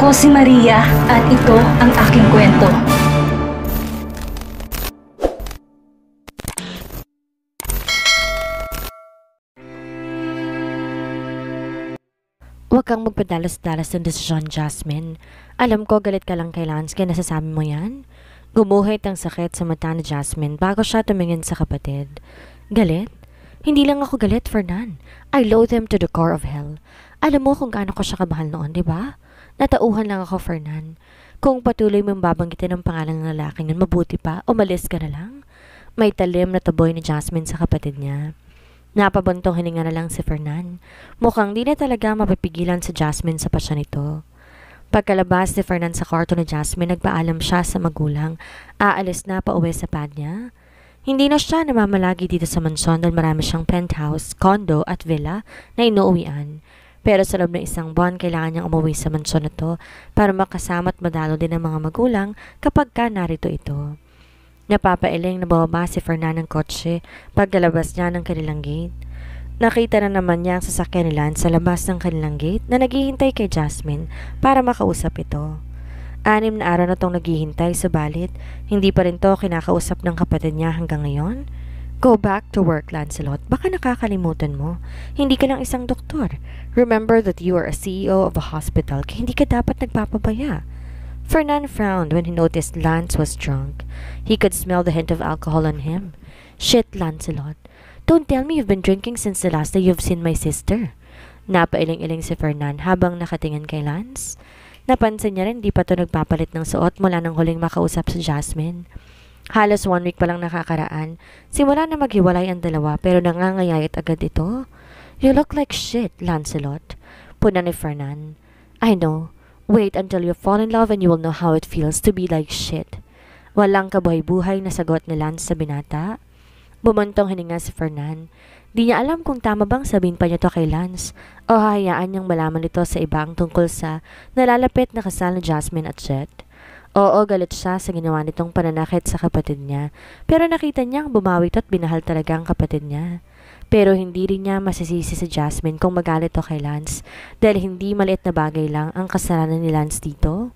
Ako si Maria at ito ang aking kwento. Huwag kang magpadalas-dalas ng desisyon, Jasmine. Alam ko galit ka lang kay Lance kaya nasasabi mo yan. Gumuhit ang sakit sa mata ni Jasmine bago siya tumingin sa kapatid. Galit? Hindi lang ako galit, Fernan. I loathe him to the core of hell. Alam mo kung gaano ko siya kamahal noon, di ba? Natauhan lang ako, Fernan. Kung patuloy mong babanggitin ang pangalan ng lalaking yun, mabuti pa, umalis ka na lang. May talim na taboy ni Jasmine sa kapatid niya. Napabuntong hininga na lang si Fernan. Mukhang di na talaga mapipigilan si Jasmine sa pasya nito. Pagkalabas ni Fernan sa kwarto ni Jasmine, nagpaalam siya sa magulang. Aalis na pa uwi sa pad niya. Hindi na siya namamalagi dito sa mansyon dahil marami siyang penthouse, condo at villa na inuuwian. Pero sa loob ng isang buwan, kailangan niyang umuwi sa mansyon na to para makasama at madalo din ng mga magulang kapag ka narito ito. Napapailing na bababa si Fernan ng kotse pagkalabas niya ng kanilang gate. Nakita na naman niya ang sasakyan ni Lance sa labas ng kanilang gate na naghihintay kay Jasmine para makausap ito. 6 na araw na itong naghihintay, subalit hindi pa rin to kinakausap ng kapatid niya hanggang ngayon. Go back to work, Lancelot. Baka nakakalimutan mo. Hindi ka lang isang doktor. Remember that you are a CEO of a hospital kaya hindi ka dapat nagpapabaya. Fernan frowned when he noticed Lance was drunk. He could smell the hint of alcohol on him. Shit, Lancelot. Don't tell me you've been drinking since the last day you've seen my sister. Napailing-iling si Fernan habang nakatingin kay Lance. Napansin niya rin di pa to nagpapalit ng suot mula nang huling makausap si Jasmine. Halos 1 week pa lang nakakaraan. Simula na maghiwalay ang dalawa pero nangangayayat agad ito. You look like shit, Lancelot. Puna ni Fernan. I know. Wait until you fall in love and you will know how it feels to be like shit. Walang kabuhay-buhay na sagot ni Lance sa binata. Bumuntong hininga si Fernan. Di niya alam kung tama bang sabihin pa niya to kay Lance o hahayaan niyang malaman ito sa ibang tungkol sa nalalapit na kasal ni Jasmine at Jet. Oo, galit siya sa ginawa nitong pananakit sa kapatid niya pero nakita niyang bumawi ito at binahal talaga ang kapatid niya. Pero hindi rin niya masisisi si Jasmine kung magalit to kay Lance dahil hindi maliit na bagay lang ang kasalanan ni Lance dito.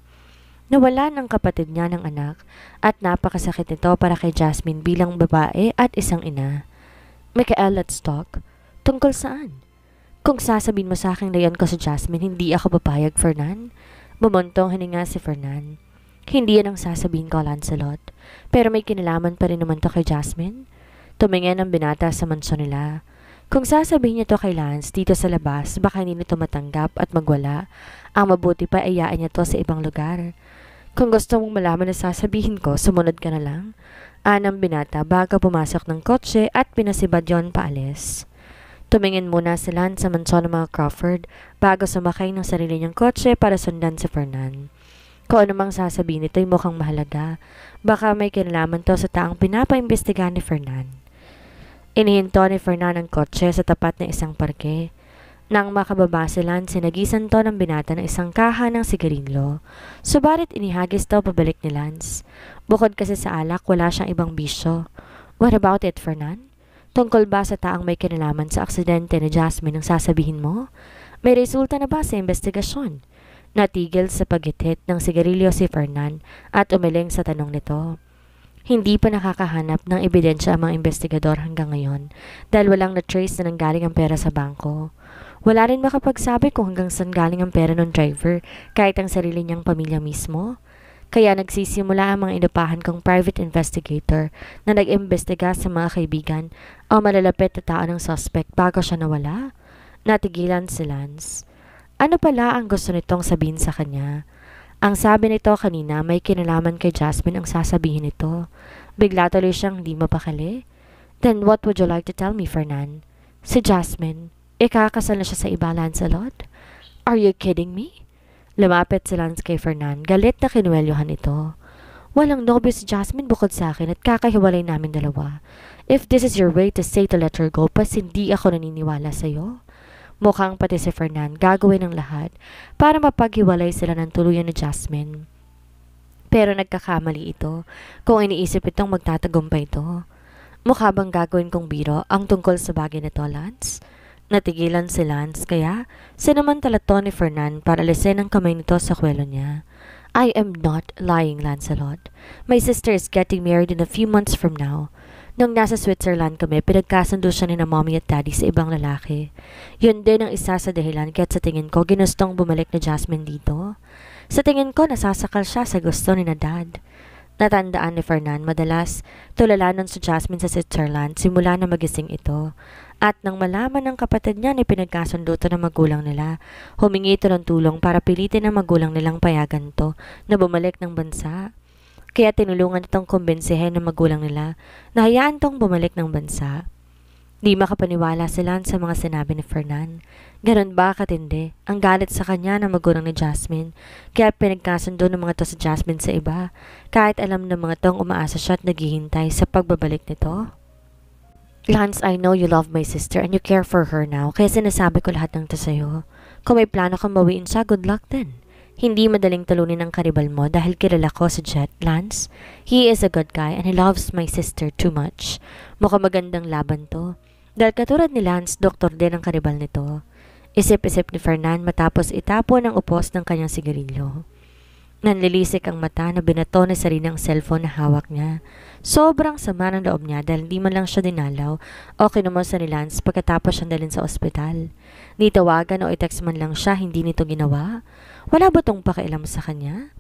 Nawala ng kapatid niya ng anak at napakasakit nito para kay Jasmine bilang babae at isang ina. Michael, let's talk. Tungkol saan? Kung sasabihin mo sa akin na yan ko si Jasmine, hindi ako papayag, Fernan. Bumuntong hininga si Fernan. Hindi yan ang sasabihin ko, Lancelot. Pero may kinalaman pa rin naman to kay Jasmine. Tumingin ang binata sa mansyon nila. Kung sasabihin niya to kay Lance dito sa labas, baka hindi nito matanggap at magwala. Ang mabuti pa ayaan niya to sa ibang lugar. Kung gusto mong malaman na sasabihin ko, sumunod ka na lang. Anang binata bago pumasok ng kotse at pinasibad yon paalis. Tumingin muna si Lance sa mansyon ng mga Crawford bago sumakay ng sarili niyang kotse para sundan si Fernan. Kung ano mang sasabihin nito'y mukhang mahalaga. Baka may kinalaman to sa taang pinapaimbestigahan ni Fernan. Inihinto ni Fernan ang kotse sa tapat ng isang parke. Nang makababa si Lance, sinagisan to ng binata ng isang kaha ng sigarilyo. Subalit inihagis to pabalik ni Lance. Bukod kasi sa alak, wala siyang ibang bisyo. What about it, Fernan? Tungkol ba sa taang may kinalaman sa aksidente ni Jasmine ang sasabihin mo? May resulta na ba sa investigasyon? Natigil sa paghithit ng sigarilyo si Fernan at umiling sa tanong nito. Hindi pa nakakahanap ng ebidensya ang mga investigador hanggang ngayon dahil walang na-trace na nanggaling ang pera sa bangko. Wala rin makapagsabi kung hanggang saan galing ang pera ng driver kahit ang sarili niyang pamilya mismo. Kaya nagsisimula ang mga inupahan kong private investigator na nag-imbestiga sa mga kaibigan o malalapit na tao ng suspect bago siya nawala. Natigilan si Lance. Ano pala ang gusto nitong sabihin sa kanya? Ang sabi nito kanina may kinalaman kay Jasmine ang sasabihin nito. Bigla tuloy siyang hindi mapakali. Then what would you like to tell me, Fernan? Si Jasmine, ikakasal na siya sa iba, Lancelot? Are you kidding me? Lumapit si Lance kay Fernan, galit na kinuwelyohan ito. Walang nobyo si Jasmine bukod sa akin at kakahiwalay namin dalawa. If this is your way to say to let her go, pas hindi ako naniniwala sa'yo. Mukhang pati si Fernan gagawin ng lahat para mapaghiwalay sila ng tuluyan ni Jasmine. Pero nagkakamali ito kung iniisip itong magtatagumpay ito. Mukha bang gagawin kong biro ang tungkol sa bagay na to, Lance? Natigilan si Lance kaya sinamantala to ni Fernan para alisin ang kamay nito sa kwelo niya. I am not lying, Lancelot. My sister is getting married in a few months from now. Nung nasa Switzerland kami, pinagkasundo siya ni na mommy at daddy sa ibang lalaki. Yun din ang isa sa dahilan kaya't sa tingin ko ginustong bumalik na Jasmine dito. Sa tingin ko nasasakal siya sa gusto ni na dad. Natandaan ni Fernan madalas tulalanan sa Jasmine sa Switzerland simula na magising ito. At nang malaman ng kapatid niya na pinagkasundo to ng magulang nila, humingi ito ng tulong para pilitin ng magulang nilang payagan to na bumalik ng bansa. Kaya tinulungan itong kumbinsihin ng magulang nila na hayaan tong bumalik ng bansa. Di makapaniwala sila sa mga sinabi ni Fernan. Ganon ba katindi ang galit sa kanya ng magulang ni Jasmine, kaya pinagkasundo ng mga to sa Jasmine sa iba, kahit alam ng mga tong umaasa siya at naghihintay sa pagbabalik nito? Lance, I know you love my sister and you care for her now, kaya sinasabi ko lahat ng to sa'yo. Kung may plano kang bawiin siya, good luck din. Hindi madaling talunin ang karibal mo dahil kilala ko si Jet, Lance. He is a good guy and he loves my sister too much. Mukhang magandang laban to. Dahil katulad ni Lance, doktor din ang karibal nito. Isip-isip ni Fernan matapos itapon ang upos ng kanyang sigarilyo. Nanlilisik ang mata na binato ni Sarina ang cellphone na hawak niya. Sobrang sama ng loob niya dahil di man lang siya dinalaw o kinumusta ni Lance pagkatapos siyang dalhin sa ospital. Ni tawagan o i-text man lang siya, hindi nito ginawa. Wala ba tong pakialam sa kanya?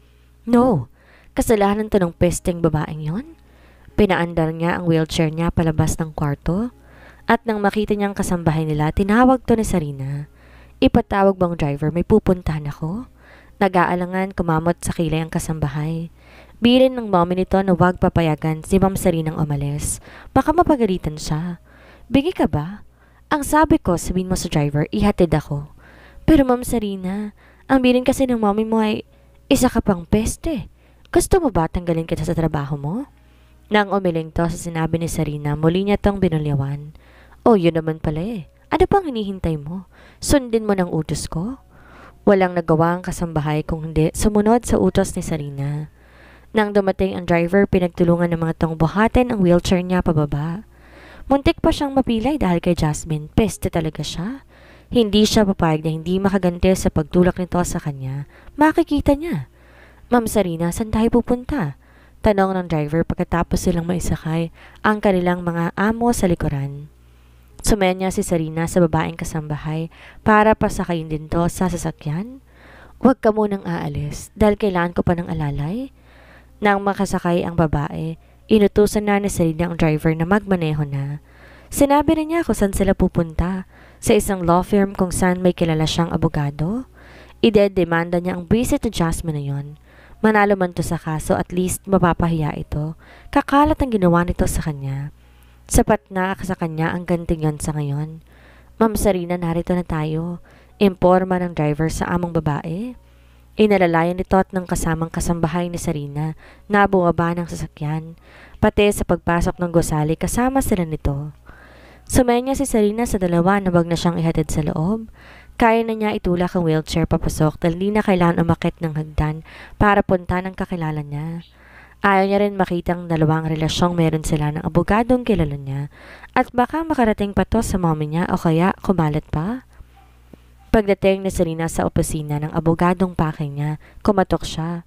No. Kasalanan to ng pesteng babaeng yon. Pinaandar niya ang wheelchair niya palabas ng kwarto. At nang makita niyang kasambahay nila, tinawag to ni Sarina. Ipatawag bang driver, may pupuntahan ako? Nag-aalangan kumamot sa kilay ang kasambahay. Bilin ng mommy nito na huwag papayagan si Ma'am Sarinang umalis. Baka mapagalitan siya. Bingi ka ba? Ang sabi ko, sabihin mo sa driver, ihatid ako. Pero Ma'am Sarina, ang bilin kasi ng mommy mo ay isa ka pang peste. Gusto mo ba tanggalin kita sa trabaho mo? Nang umiling to sa sinabi ni Sarina, muli niya tong binulyawan. Oh, yun naman pala eh. Ano pang hinihintay mo? Sundin mo ng utos ko? Walang nagawa ang kasambahay kung hindi sumunod sa utos ni Sarina. Nang dumating ang driver, pinagtulungan ng mga tong buhatin ang wheelchair niya pababa. Muntik pa siyang mapilay dahil kay Jasmine. Peste talaga siya. Hindi siya papayag na hindi makaganti sa pagtulak nito sa kanya. Makikita niya. Ma'am Sarina, saan tayo pupunta? Tanong ng driver pagkatapos silang maisakay ang kanilang mga amo sa likuran. Sumenya si Sarina sa babaeng kasambahay para pasakayin din to sa sasakyan. Huwag ka munang aalis dahil kailangan ko pa ng alalay. Nang makasakay ang babae, inutusan na ni Sarina ang driver na magmaneho na. Sinabi na niya kung saan sila pupunta, sa isang law firm kung saan may kilala siyang abogado. Ide-demanda niya ang visit to Jasmine na yon. Manalo man to sa kaso, at least mapapahiya ito. Kakalat ang ginawa nito sa kanya. Sapat na sa kanya ang ganting yon sa ngayon. Ma'am Sarina, narito na tayo. Imporma ng driver sa among babae. Inalalayan nito at ng kasamang kasambahay ni Sarina na bumaba ng sasakyan. Pati sa pagpasok ng gusali kasama sila nito. Sumenya si Sarina sa dalawa na wag na siyang ihatid sa loob. Kaya na niya itulak ang wheelchair papasok dahil di na kailangan umakit ng hagdan para punta ng kakilala niya. Ayaw niya rin makitang dalawang relasyong meron sila ng abogadong kilala niya at baka makarating pa to sa mommy niya o kaya kumalat pa. Pagdating ni Sarina sa opisina ng abogadong pake niya, kumatok siya.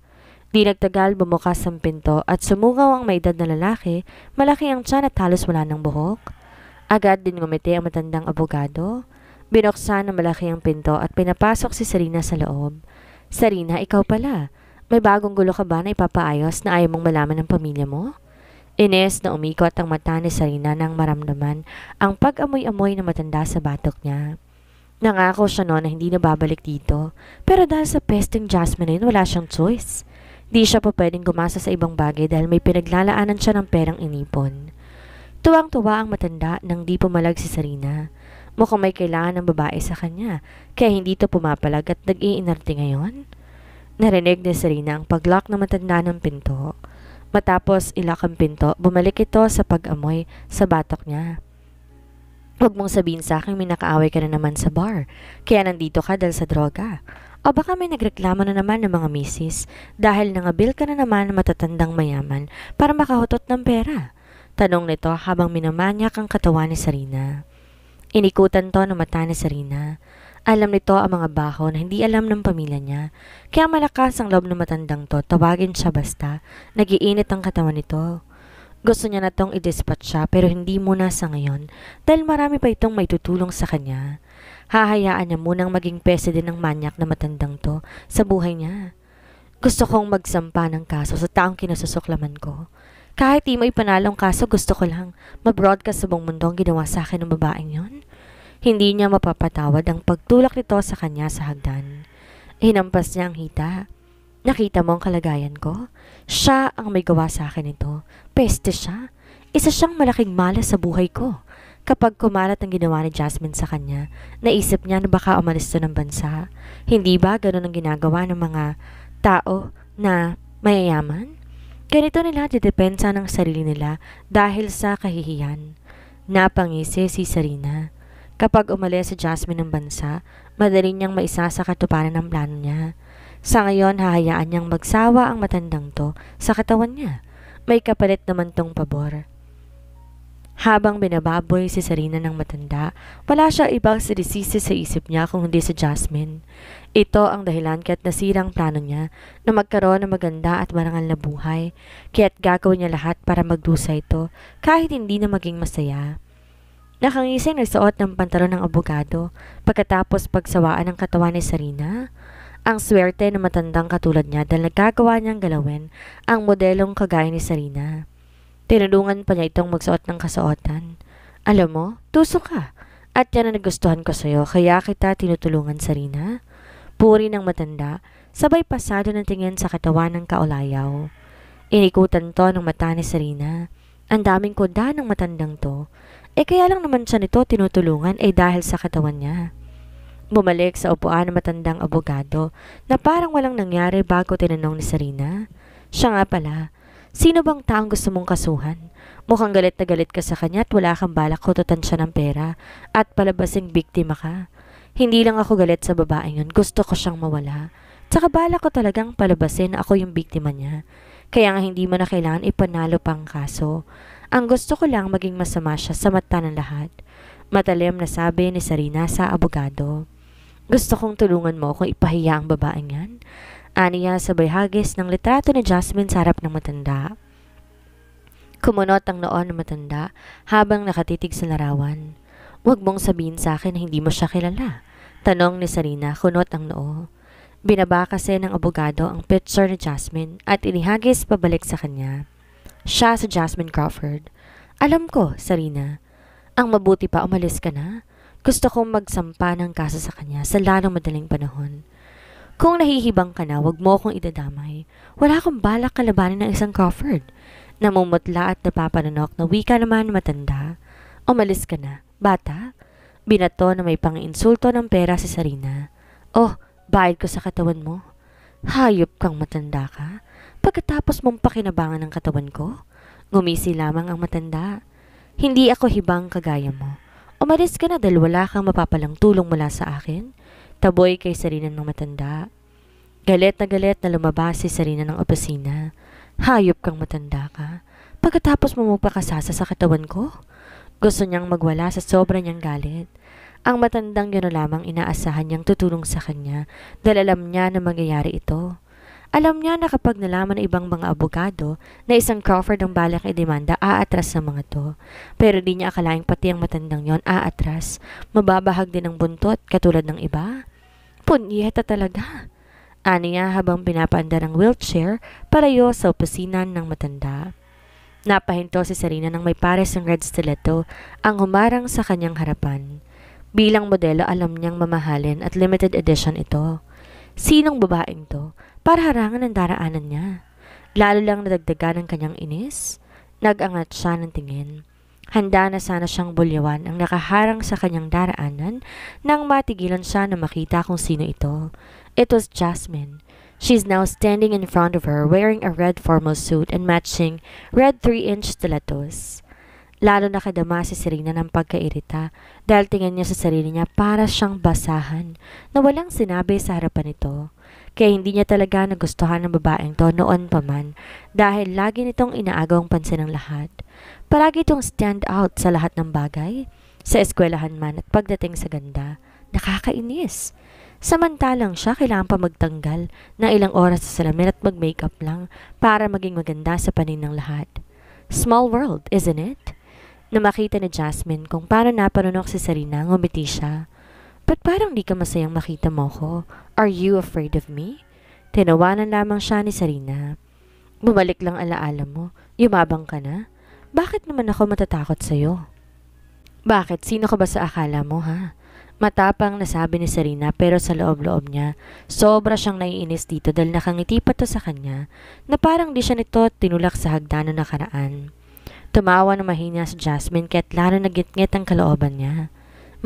Di nagtagal bumukas ang pinto at sumungaw ang may edad na lalaki, malaki ang tiyan at halos wala ng buhok. Agad din ngumiti ang matandang abogado. Binuksan ng malaki ang pinto at pinapasok si Sarina sa loob. Sarina, ikaw pala. May bagong gulo ka ba na ipapaayos na ayaw mong malaman ng pamilya mo? Ines na umikot ang mata ni Sarina nang maramdaman ang pag-amoy-amoy na matanda sa batok niya. Nangako siya noon na hindi na babalik dito, pero dahil sa pesteng Jasmine wala siyang choice. Di siya pa pwedeng gumasa sa ibang bagay dahil may pinaglalaanan siya ng perang inipon. Tuwang-tuwa ang matanda nang di pumalag si Sarina. Mukhang may kailangan ng babae sa kanya, kaya hindi to pumapalag at nag-iinarte ngayon. Narinig ni Sarina ang paglock ng matanda ng pinto. Matapos ilak ang pinto, bumalik ito sa pag-amoy sa batok niya. Huwag mong sabihin sa akin may nakaaway ka na naman sa bar, kaya nandito ka dahil sa droga. O baka may nagreklamo na naman ng mga misis dahil nangabil ka na naman ng matatandang mayaman para makahutot ng pera. Tanong nito habang minamanyak ang katawan ni Sarina. Inikutan to ng mata ni Serena. Alam nito ang mga baho na hindi alam ng pamilya niya. Kaya malakas ang loob ng matandang to, tawagin siya basta. Nagiinit ang katawan nito. Gusto niya na tong i-dispatch siya pero hindi muna sa ngayon dahil marami pa itong may tutulong sa kanya. Hahayaan niya munang maging president ng manyak na matandang to sa buhay niya. Gusto kong magsampa ng kaso sa taong kinasusuklaman ko. Kahit di mo ipanalong kaso, gusto ko lang ma-broadcast sa buong mundo ang ginawa sa akin ng babaeng yon. Hindi niya mapapatawad ang pagtulak nito sa kanya sa hagdan. Hinampas niya ang hita. Nakita mo ang kalagayan ko? Siya ang may gawa sa akin ito. Peste siya. Isa siyang malaking malas sa buhay ko. Kapag kumalat ang ginawa ni Jasmine sa kanya, naisip niya na baka umalis to ng bansa. Hindi ba ganun ang ginagawa ng mga tao na mayayaman? Ganito nila didepensa ng sarili nila dahil sa kahihiyan. Napangisi si Serena. Kapag umalis si Jasmine ng bansa, madali niyang maisa sa katuparan ng plano niya. Sa ngayon, hahayaan niyang magsawa ang matandang to sa katawan niya. May kapalit naman tong pabor. Habang binababoy si Serena ng matanda, wala siya ibang sinisisi sa isip niya kung hindi si Jasmine. Ito ang dahilan kaya't nasirang plano niya na magkaroon ng maganda at marangal na buhay, kaya't gagawin niya lahat para magdusa ito kahit hindi na maging masaya. Nakangising nagsuot ng pantalon ng abogado pagkatapos pagsawaan ng katawan ni Serena. Ang swerte ng matandang katulad niya dahil nagagawa niyang galawin ang modelong kagaya ni Serena. Tinulungan pa niya itong magsuot ng kasuotan. Alam mo, tuso ka. At yan ang nagustuhan ko sa'yo kaya kita tinutulungan, Serena. Puri ng matanda, sabay pasado ng tingin sa katawan ng kaulayaw. Inikutan to ng mata ni Serena. Ang daming kuda ng matandang to. Kaya lang naman siya nito tinutulungan dahil sa katawan niya. Bumalik sa upuan ng matandang abogado na parang walang nangyari bago tinanong ni Serena. Siya nga pala, sino bang taong gusto mong kasuhan? Mukhang galit na galit ka sa kanya at wala kang balak hututan siya ng pera at palabasing biktima ka. Hindi lang ako galit sa babaeng yun, gusto ko siyang mawala. Tsaka balak ko talagang palabasin na ako yung biktima niya. Kaya nga hindi mo na kailangan ipanalo pang kaso. Ang gusto ko lang maging masama siya sa mata ng lahat. Matalim na sabi ni Serena sa abogado. Gusto kong tulungan mo kung ipahiya ang babaeng yan. Aniya sabay hagis ng litrato ni Jasmine sa harap ng matanda. Kumunot ang noon ng matanda habang nakatitig sa larawan. Huwag mong sabihin sa akin na hindi mo siya kilala. Tanong ni Serena, kunot ang noo. Binaba kasi ng abogado ang picture ni Jasmine at inihagis pabalik sa kanya. Siya si Jasmine Crawford. Alam ko, Serena. Ang mabuti pa umalis ka na. Gusto kong magsampa ng kaso sa kanya sa lalong madaling panahon. Kung nahihibang ka na, wag mo akong idadamay. Wala akong balak kalabanin ng isang Crawford. Namumutla at napapanunok na wika naman matanda. Umalis ka na, bata. Binato na may pang-insulto ng pera si Serena. Oh, bayad ko sa katawan mo. Hayop kang matanda ka. Pagkatapos mong pakinabangan ng katawan ko, ngumisi lamang ang matanda. Hindi ako hibang kagaya mo. Umalis ka na dahil wala kang mapapalang tulong mula sa akin. Taboy kay Serena ng matanda. Galit na lumabas si Serena ng opisina. Hayop kang matanda ka. Pagkatapos mo magpakasasa sa katawan ko, gusto niyang magwala sa sobra niyang galit. Ang matandang yun lamang inaasahan niyang tutulong sa kanya dahil alam niya na mangyayari ito. Alam niya na kapag nalaman ng ibang mga abogado na isang Crawford ang balak idemanda, aatras sa mga to. Pero di niya akalaing pati ang matandang yon aatras. Mababahag din ang buntot katulad ng iba. Punyeta talaga. Ani niya habang pinapaandar ang wheelchair palayo sa opisina ng matanda. Napahinto si Serena ng may pares ng red stiletto ang humarang sa kanyang harapan. Bilang modelo alam niyang mamahalin at limited edition ito. Sinong babaeng to? Para harangan ang daraanan niya. Lalo lang nadagdagan ang kanyang inis. Nag-angat siya ng tingin. Handa na sana siyang bulyawan ang nakaharang sa kanyang daraanan nang matigilan siya na makita kung sino ito. It was Jasmine. She's now standing in front of her wearing a red formal suit and matching red 3-inch stilettos. Lalo nakadama si Serena ng pagkairita dahil tingin niya sa sarili niya para siyang basahan na walang sinabi sa harapan nito. Kaya hindi niya talaga nagustuhan ng babaeng to noon pa man dahil lagi nitong inaagaw ang pansin ng lahat. Palagi itong stand out sa lahat ng bagay. Sa eskwelahan man at pagdating sa ganda, nakakainis. Samantalang siya kailangan pa magtanggal ng ilang oras sa salamin at mag-makeup lang para maging maganda sa panin ng lahat. Small world, isn't it? Na makita ni Jasmine kung paano napanunok si Sarina, ngumiti siya. Ba't parang di ka masayang makita mo ko? Are you afraid of me? Tinawanan lamang siya ni Sarina. Bumalik lang alaala mo. Yumabang ka na? Bakit naman ako matatakot sa'yo? Bakit? Sino ka ba sa akala mo, ha? Matapang nasabi ni Sarina pero sa loob-loob niya, sobra siyang naiinis dito dahil nakangiti pa to sa kanya na parang di siya nito tinulak sa hagdan na nakaraan. Tumawa na mahina si Jasmine kaya't lalo nagitngit ang kalooban niya.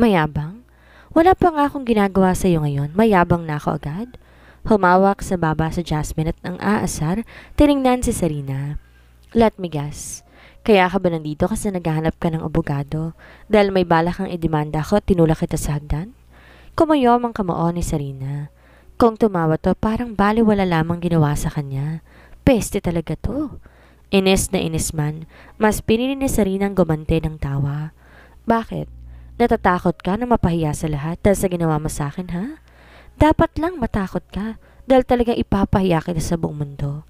Mayabang? Wala pa nga akong ginagawa sa iyo ngayon, mayabang na ako agad? Humawak sa baba sa Jasmine at ang aasar, tiningnan si Sarina. Let me guess. Kaya ka ba nandito kasi naghahanap ka ng abogado dahil may balak kang idemanda ko at tinulak kita sa hagdan? Kumuyom ang kamao ni Sarina. Kung tumawa to, parang baliwala lamang ginawa sa kanya. Peste talaga to. Inis na inis man, mas pinili ni Sarina ang gumante ng tawa. Bakit? Natatakot ka na mapahiya sa lahat dahil sa ginawa mo sa akin, ha? Dapat lang matakot ka dahil talagang ipapahiya kita sa buong mundo.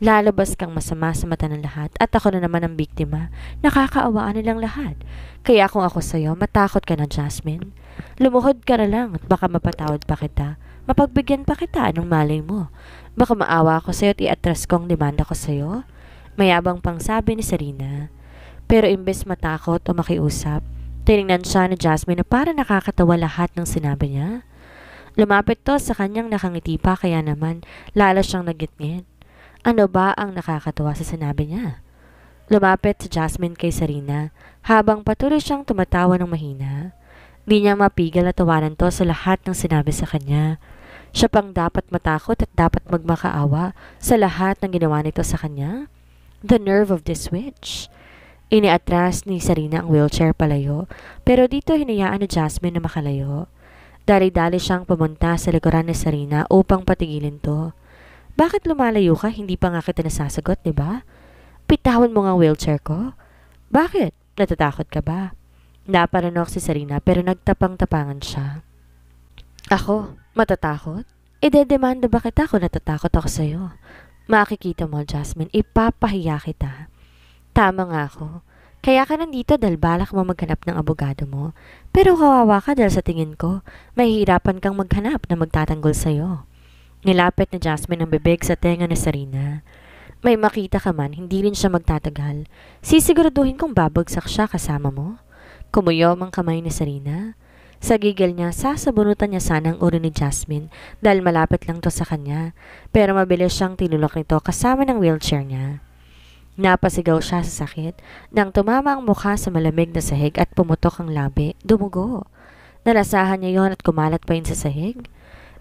Lalabas kang masama sa mata ng lahat at ako na naman ang biktima. Nakakaawaan nilang lahat. Kaya kung ako sa'yo, matakot ka na, Jasmine. Lumuhod ka na lang at baka mapatawad pa kita. Mapagbigyan pa kita, anong malay mo? Baka maawa ako sa'yo at iatras ko ang demanda ko sa'yo? Mayabang pang sabi ni Sarina. Pero imbes matakot o makiusap, tinignan siya ni Jasmine na para nakakatawa lahat ng sinabi niya. Lumapit to sa kanyang nakangiti pa kaya naman lalo siyang nagitngit. Ano ba ang nakakatawa sa sinabi niya? Lumapit si Jasmine kay Sarina habang patuloy siyang tumatawa ng mahina. Di niya mapigil na tawanan to sa lahat ng sinabi sa kanya. Siya pang dapat matakot at dapat magmakaawa sa lahat ng ginawa nito sa kanya. The nerve of this witch. Iniatras ni Sarina ang wheelchair palayo pero dito hinayaan ni Jasmine na makalayo. Dali-dali siyang pumunta sa likuran ni Sarina upang patigilin to. Bakit lumalayo ka? Hindi pa nga kita nasasagot, di ba? Pitawan mo nga wheelchair ko. Bakit? Natatakot ka ba? Naparanok si Sarina pero nagtapang-tapangan siya. Ako? Matatakot? Idedemanda ba kita kung natatakot ako sa'yo? Makikita mo, Jasmine, ipapahiya kita. Tama nga ako. Kaya ka nandito dahil balak mo maghanap ng abogado mo. Pero kawawa ka dahil sa tingin ko, mahihirapan kang maghanap na magtatanggol sa'yo. Nilapit ni Jasmine ang bibig sa tenga ni Sarina. May makita ka man, hindi rin siya magtatagal. Sisiguraduhin kong babagsak siya kasama mo. Kumuyom ang kamay ni Sarina. Sa gigil niya, sasabunutan niya sana ang uri ni Jasmine dahil malapit lang to sa kanya. Pero mabilis siyang tinulak nito kasama ng wheelchair niya. Napasigaw siya sa sakit nang tumama ang mukha sa malamig na sahig at pumutok ang labi, dumugo. Nalasahan niya yon at kumalat pa yun sa sahig.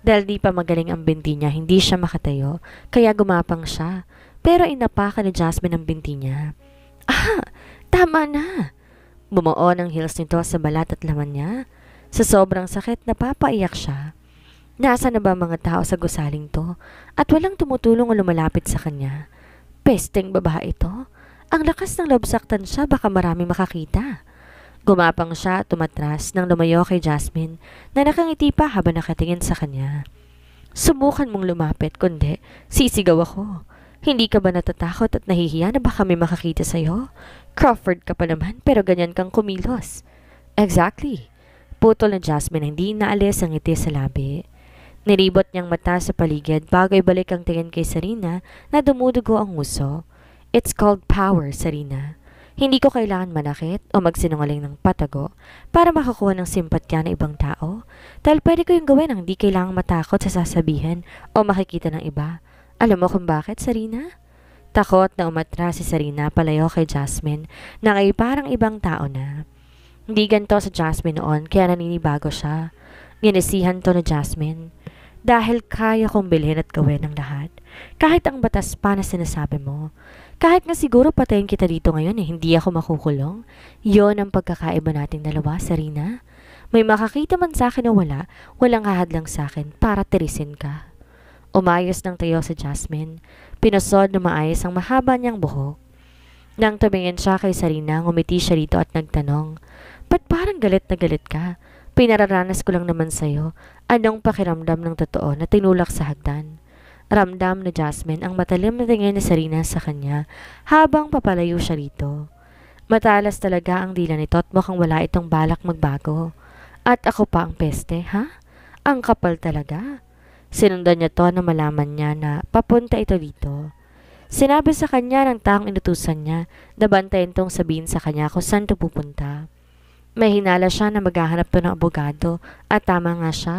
Dahil di pa magaling ang binti niya, hindi siya makatayo, kaya gumapang siya. Pero inapakan ni Jasmine ang binti niya. Ah! Tama na! Bumuo ng heels nito sa balat at laman niya. Sa sobrang sakit, napapaiyak siya. Nasa na ba mga tao sa gusaling to? At walang tumutulong o lumalapit sa kanya. Pesteng babae ito. Ang lakas ng loob saktan siya, baka marami makakita. Gumapang siya at tumatras nang lumayo kay Jasmine na nakangiti pa habang nakatingin sa kanya. Subukan mong lumapit, kundi sisigaw ako. Hindi ka ba natatakot at nahihiya na baka may makakita sa'yo? Crawford ka pa naman pero ganyan kang kumilos. Exactly. Putol na Jasmine hindi naalis ang ngiti sa labi. Nilibot niyang mata sa paligid bago ibalik ang tingin kay Sarina na dumudugo ang nguso. It's called power, Sarina. Hindi ko kailangan manakit o magsinungaling ng patago para makakuha ng simpatya ng ibang tao. Dahil pwede ko yung gawin ang di kailangang matakot sa sasabihin o makikita ng iba. Alam mo kung bakit, Sarina? Takot na umatras si Sarina palayo kay Jasmine na kay parang ibang tao na. Hindi ganito sa Jasmine noon kaya naninibago siya. Ginisihan to na Jasmine. Dahil kaya kong bilhin at gawin ang lahat. Kahit ang batas pa na sinasabi mo. Kahit nga siguro patayin kita dito ngayon hindi ako makukulong. Yon ang pagkakaiba nating dalawa, Sarina. May makakita man sa akin o wala, walang hahadlang sa akin para tirisin ka. Umayos ng tayo si Jasmine. Pinusod na maayos ang mahaba niyang buhok. Nang tumingin siya kay Sarina, ngumiti siya rito at nagtanong, Ba't parang galit na galit ka? Pinararanas ko lang naman sa'yo. Anong pakiramdam ng totoo na tinulak sa hagdan? Ramdam na Jasmine ang matalim na tingin ni Sarina sa kanya habang papalayo siya rito. Matalas talaga ang dila nito at mukhang wala itong balak magbago. At ako pa ang peste, ha? Ang kapal talaga. Sinundan niya to na malaman niya na papunta ito dito. Sinabi sa kanya ng taong inutusan niya na bantayan tong sabihin sa kanya kung saan to pupunta. May hinala siya na maghahanap to ng abogado at tama nga siya.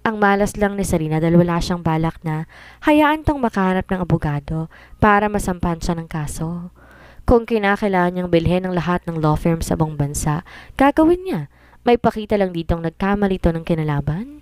Ang malas lang ni Sarina dahil wala siyang balak na hayaan tong makahanap ng abogado para masampan siya ng kaso. Kung kinakailangan niyang bilhin ang lahat ng law firm sa buong bansa, gagawin niya. May pakita lang ditong nagkamali to ng kinalaban.